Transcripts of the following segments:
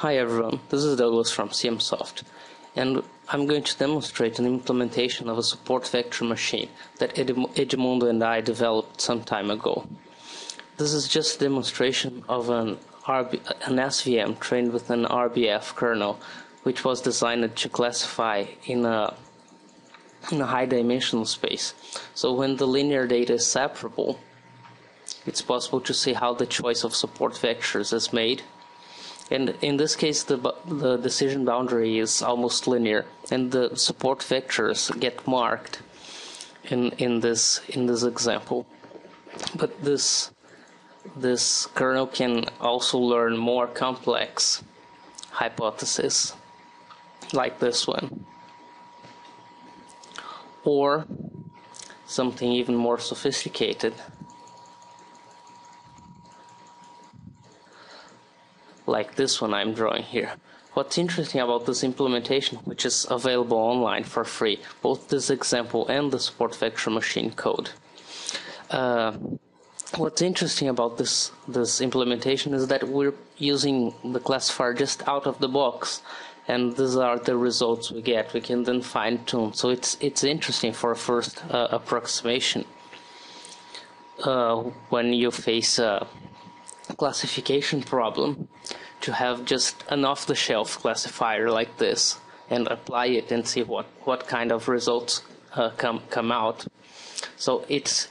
Hi everyone, this is Douglas from CMSoft, and I'm going to demonstrate an implementation of a support vector machine that Edmundo and I developed some time ago. This is just a demonstration of an SVM trained with an RBF kernel, which was designed to classify in a high dimensional space. So when the linear data is separable, it's possible to see how the choice of support vectors is made. And in this case, the decision boundary is almost linear, and the support vectors get marked in this example. But this kernel can also learn more complex hypotheses, like this one, or something even more sophisticated, like this one I'm drawing here. What's interesting about this implementation, which is available online for free, both this example and the support vector machine code. What's interesting about this implementation is that we're using the classifier just out of the box, and these are the results we get. We can then fine-tune. So it's interesting for a first approximation when you face a classification problem, to have just an off-the-shelf classifier like this and apply it and see what kind of results come out. So it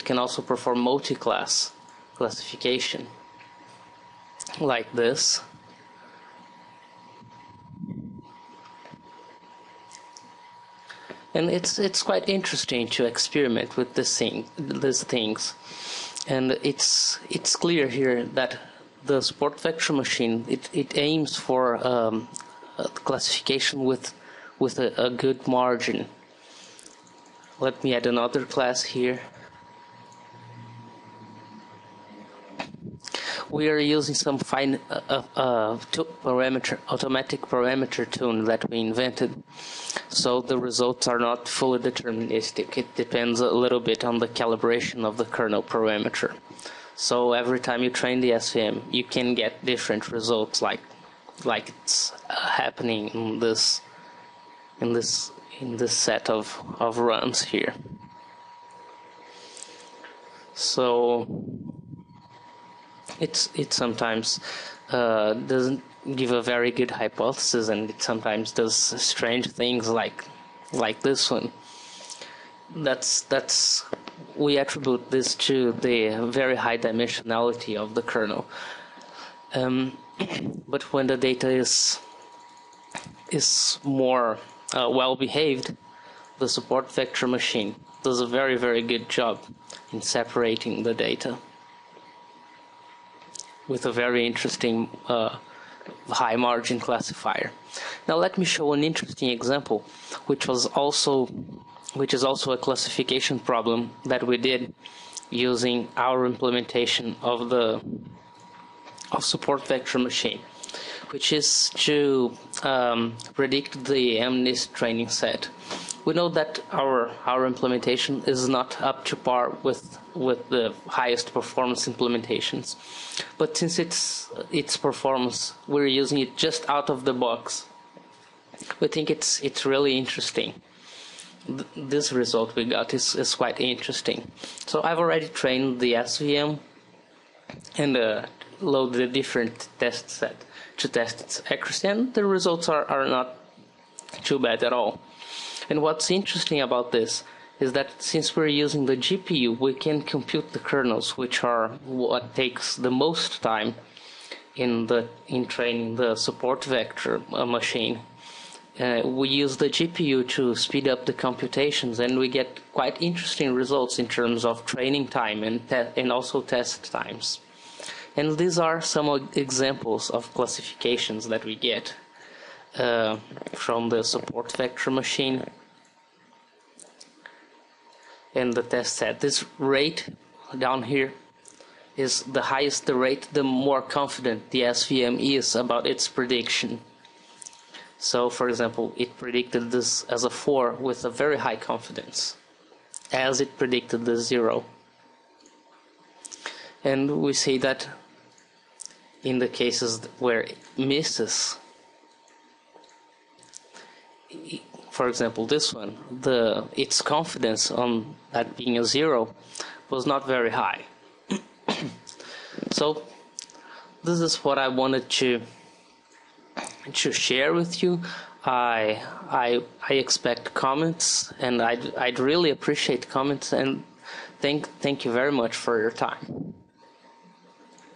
can also perform multi-class classification like this. And it's quite interesting to experiment with these things. And it's clear here that the support vector machine it aims for a classification with a good margin. Let me add another class here. We are using some fine automatic parameter tune that we invented, so the results are not fully deterministic. It depends a little bit on the calibration of the kernel parameter. So every time you train the SVM, you can get different results, like it's happening in this set of runs here. So it sometimes doesn't give a very good hypothesis, and it sometimes does strange things like this one. We attribute this to the very high dimensionality of the kernel. But when the data is more well behaved, the support vector machine does a very, very good job in separating the data with a very interesting high margin classifier. Now let me show an interesting example, which is also a classification problem that we did using our implementation of support vector machine, which is to predict the MNIST training set. We know that our implementation is not up to par with the highest performance implementations, but since its performance, we're using it just out of the box. We think it's really interesting. This result we got is quite interesting. So I've already trained the SVM and loaded a different test set to test its accuracy, and the results are not too bad at all. And what's interesting about this is that since we're using the GPU, we can compute the kernels, which are what takes the most time in training the support vector machine. We use the GPU to speed up the computations, and we get quite interesting results in terms of training time and also test times. And these are some examples of classifications that we get from the support vector machine and the test set. This rate down here is the highest the rate, the more confident the SVM is about its prediction. So, for example, it predicted this as a 4 with a very high confidence, as it predicted the 0. And we see that in the cases where it misses, for example, this one, its confidence on that being a 0 was not very high. So this is what I wanted to share with you. I expect comments, and I'd really appreciate comments, and thank you very much for your time.